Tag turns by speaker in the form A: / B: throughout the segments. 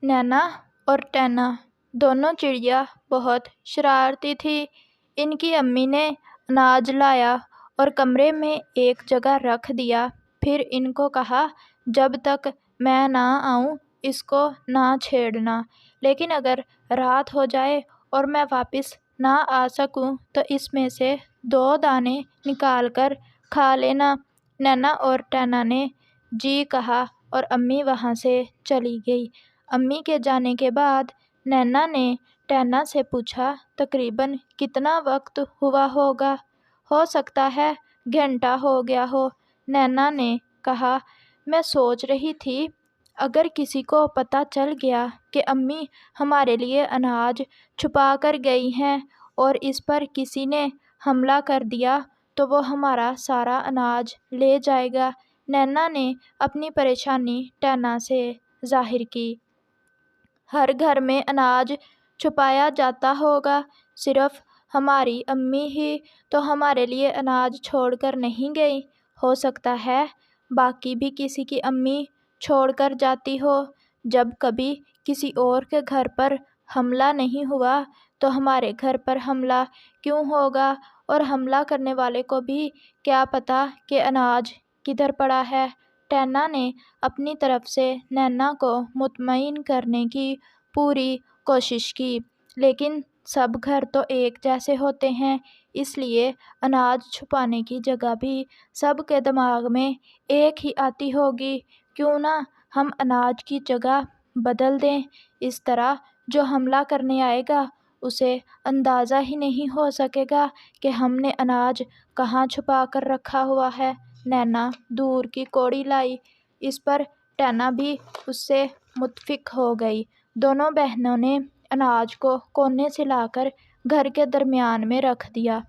A: नैना और टैना दोनों चिड़िया बहुत शरारती थी। इनकी अम्मी ने अनाज लाया और कमरे में एक जगह रख दिया। फिर इनको कहा, जब तक मैं ना आऊँ इसको ना छेड़ना, लेकिन अगर रात हो जाए और मैं वापस ना आ सकूँ तो इसमें से 2 दाने निकाल कर खा लेना। नैना और टैना ने जी कहा और अम्मी वहाँ से चली गई। अम्मी के जाने के बाद नैना ने टैना से पूछा, तकरीबन कितना वक्त हुआ होगा? हो सकता है घंटा हो गया हो। नैना ने कहा, मैं सोच रही थी अगर किसी को पता चल गया कि अम्मी हमारे लिए अनाज छुपा कर गई हैं और इस पर किसी ने हमला कर दिया तो वो हमारा सारा अनाज ले जाएगा। नैना ने अपनी परेशानी टैना से जाहिर की। हर घर में अनाज छुपाया जाता होगा, सिर्फ हमारी अम्मी ही तो हमारे लिए अनाज छोड़कर नहीं गई। हो सकता है बाकी भी किसी की अम्मी छोड़कर जाती हो। जब कभी किसी और के घर पर हमला नहीं हुआ तो हमारे घर पर हमला क्यों होगा? और हमला करने वाले को भी क्या पता कि अनाज किधर पड़ा है। टैना ने अपनी तरफ से नैना को मुतमईन करने की पूरी कोशिश की, लेकिन सब घर तो एक जैसे होते हैं, इसलिए अनाज छुपाने की जगह भी सबके दिमाग में एक ही आती होगी। क्यों ना हम अनाज की जगह बदल दें, इस तरह जो हमला करने आएगा उसे अंदाज़ा ही नहीं हो सकेगा कि हमने अनाज कहाँ छुपा कर रखा हुआ है। नैना दूर की कौड़ी लाई। इस पर टैना भी उससे मुत्फिक हो गई। दोनों बहनों ने अनाज को कोने से लाकर घर के दरमियान में रख दिया।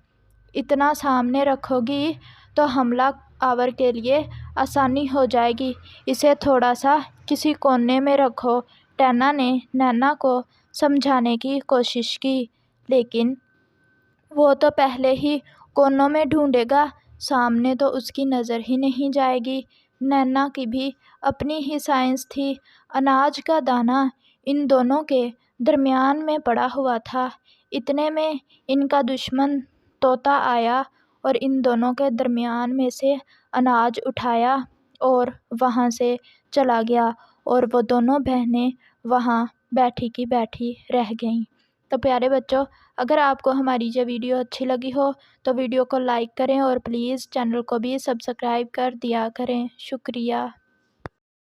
A: इतना सामने रखोगी तो हमला आवर के लिए आसानी हो जाएगी, इसे थोड़ा सा किसी कोने में रखो। टैना ने नैना को समझाने की कोशिश की, लेकिन वो तो पहले ही कोनों में ढूंढेगा, सामने तो उसकी नज़र ही नहीं जाएगी। नैना की भी अपनी ही साइंस थी। अनाज का दाना इन दोनों के दरमियान में पड़ा हुआ था। इतने में इनका दुश्मन तोता आया और इन दोनों के दरमियान में से अनाज उठाया और वहाँ से चला गया और वो दोनों बहनें वहाँ बैठी की बैठी रह गईं। तो प्यारे बच्चों, अगर आपको हमारी ये वीडियो अच्छी लगी हो तो वीडियो को लाइक करें और प्लीज़ चैनल को भी सब्सक्राइब कर दिया करें। शुक्रिया।